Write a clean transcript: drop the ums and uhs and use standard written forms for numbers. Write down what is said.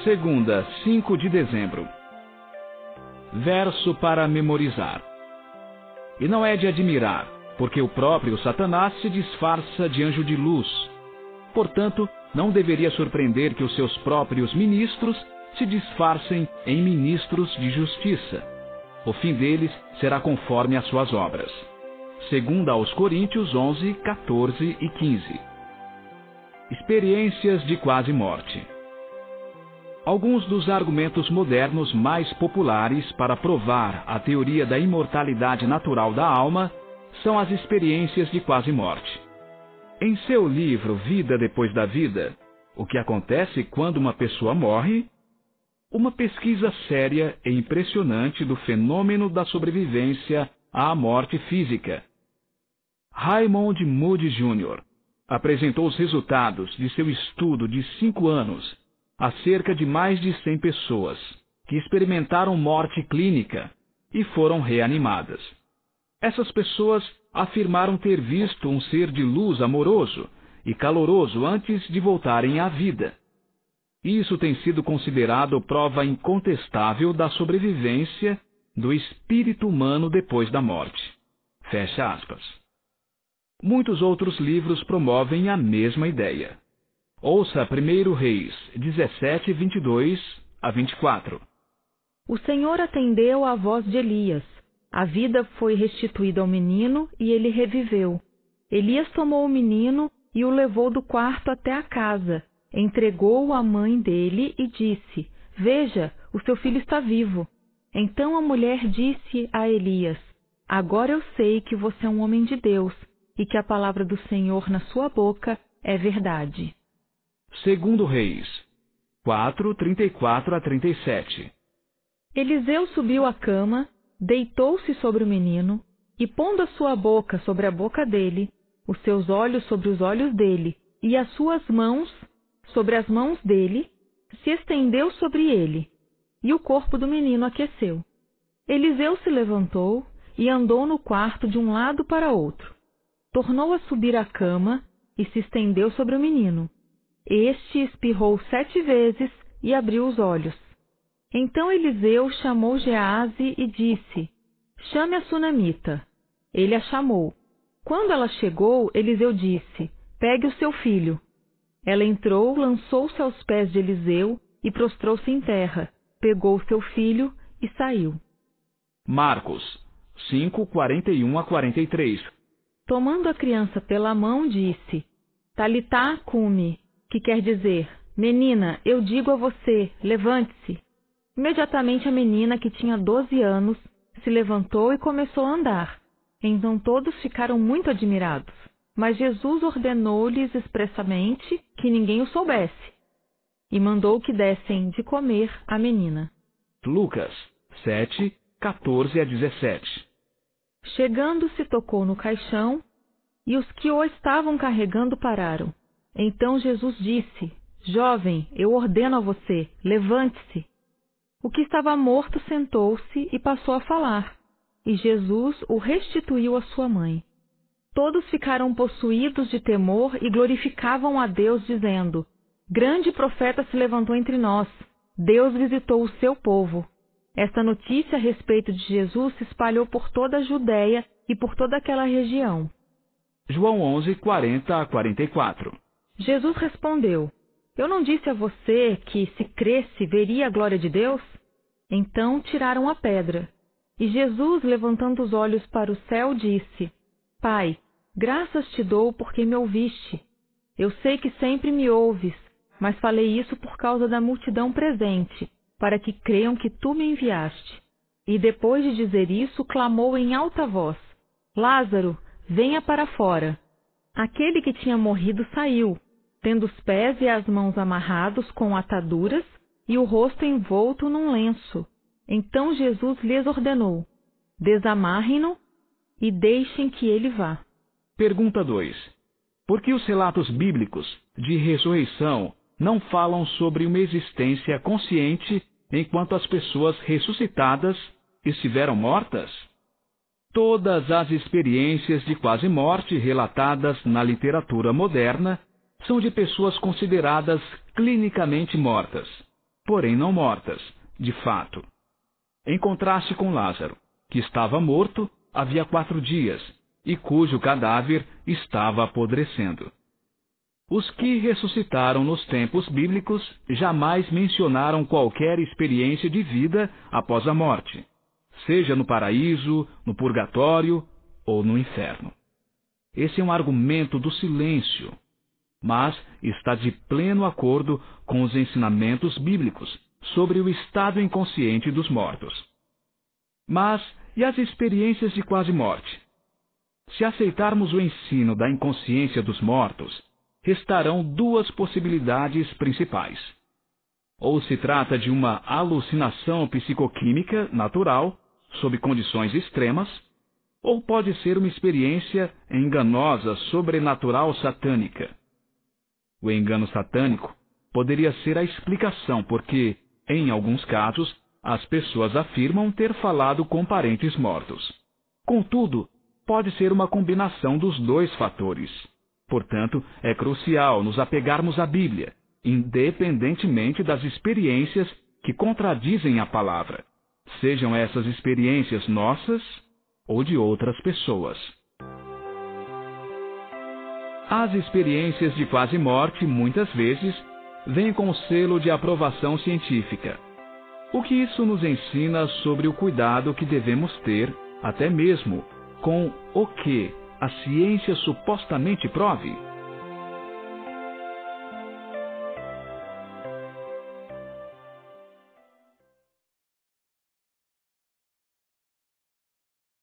Segunda, 5 de dezembro. Verso para memorizar. E não é de admirar, porque o próprio Satanás se disfarça de anjo de luz. Portanto, não deveria surpreender que os seus próprios ministros se disfarcem em ministros de justiça. O fim deles será conforme as suas obras. Segunda aos Coríntios 11, 14 e 15. Experiências de quase morte. Alguns dos argumentos modernos mais populares para provar a teoria da imortalidade natural da alma são as experiências de quase morte. Em seu livro Vida Depois da Vida, o que acontece quando uma pessoa morre, uma pesquisa séria e impressionante do fenômeno da sobrevivência à morte física. Raymond Moody Jr. apresentou os resultados de seu estudo de 5 anos a cerca de mais de 100 pessoas que experimentaram morte clínica e foram reanimadas. Essas pessoas afirmaram ter visto um ser de luz amoroso e caloroso antes de voltarem à vida. Isso tem sido considerado prova incontestável da sobrevivência do espírito humano depois da morte. Fecha aspas. Muitos outros livros promovem a mesma ideia. Ouça 1 Reis 17, 22 a 24. O Senhor atendeu à voz de Elias. A vida foi restituída ao menino e ele reviveu. Elias tomou o menino e o levou do quarto até a casa. Entregou-o à mãe dele e disse: Veja, o seu filho está vivo. Então a mulher disse a Elias: Agora eu sei que você é um homem de Deus e que a palavra do Senhor na sua boca é verdade. Segundo Reis 4, 34 a 37. Eliseu subiu à cama, deitou-se sobre o menino e, pondo a sua boca sobre a boca dele, os seus olhos sobre os olhos dele e as suas mãos sobre as mãos dele, se estendeu sobre ele, e o corpo do menino aqueceu. Eliseu se levantou e andou no quarto de um lado para outro. Tornou a subir à cama e se estendeu sobre o menino. Este espirrou 7 vezes e abriu os olhos. Então Eliseu chamou Gease e disse: Chame a sunamita. Ele a chamou. Quando ela chegou, Eliseu disse: Pegue o seu filho. Ela entrou, lançou-se aos pés de Eliseu e prostrou-se em terra, pegou o seu filho e saiu. Marcos 5, 41 a 43. Tomando a criança pela mão, disse: Talitá cumi, que quer dizer: Menina, eu digo a você, levante-se. Imediatamente a menina, que tinha 12 anos, se levantou e começou a andar. Então todos ficaram muito admirados. Mas Jesus ordenou-lhes expressamente que ninguém o soubesse, e mandou que dessem de comer à menina. Lucas 7, 14 a 17. Chegando-se, tocou no caixão, e os que o estavam carregando pararam. Então Jesus disse: Jovem, eu ordeno a você, levante-se. O que estava morto sentou-se e passou a falar, e Jesus o restituiu à sua mãe. Todos ficaram possuídos de temor e glorificavam a Deus, dizendo: Grande profeta se levantou entre nós. Deus visitou o seu povo. Esta notícia a respeito de Jesus se espalhou por toda a Judéia e por toda aquela região. João 11, 40 a 44. Jesus respondeu: Eu não disse a você que, se cresce, veria a glória de Deus? Então tiraram a pedra. E Jesus, levantando os olhos para o céu, disse: Pai, graças te dou porque me ouviste. Eu sei que sempre me ouves, mas falei isso por causa da multidão presente, para que creiam que tu me enviaste. E depois de dizer isso, clamou em alta voz: Lázaro, venha para fora. Aquele que tinha morrido saiu, tendo os pés e as mãos amarrados com ataduras e o rosto envolto num lenço. Então Jesus lhes ordenou: Desamarrem-no e deixem que ele vá. Pergunta 2. Por que os relatos bíblicos de ressurreição não falam sobre uma existência consciente enquanto as pessoas ressuscitadas estiveram mortas? Todas as experiências de quase morte relatadas na literatura moderna são de pessoas consideradas clinicamente mortas. porém não mortas, de fato. Em contraste com Lázaro, que estava morto havia 4 dias, e cujo cadáver estava apodrecendo. Os que ressuscitaram nos tempos bíblicos jamais mencionaram qualquer experiência de vida após a morte, seja no paraíso, no purgatório ou no inferno. Esse é um argumento do silêncio, mas está de pleno acordo com os ensinamentos bíblicos sobre o estado inconsciente dos mortos. Mas e as experiências de quase morte? Se aceitarmos o ensino da inconsciência dos mortos, restarão 2 possibilidades principais. Ou se trata de uma alucinação psicoquímica natural, sob condições extremas, ou pode ser uma experiência enganosa sobrenatural satânica. O engano satânico poderia ser a explicação porque, em alguns casos, as pessoas afirmam ter falado com parentes mortos. Contudo, pode ser uma combinação dos 2 fatores. Portanto, é crucial nos apegarmos à Bíblia, independentemente das experiências que contradizem a palavra, sejam essas experiências nossas ou de outras pessoas. As experiências de quase morte, muitas vezes, vêm com o selo de aprovação científica. O que isso nos ensina sobre o cuidado que devemos ter, até mesmo, com o que a ciência supostamente prove?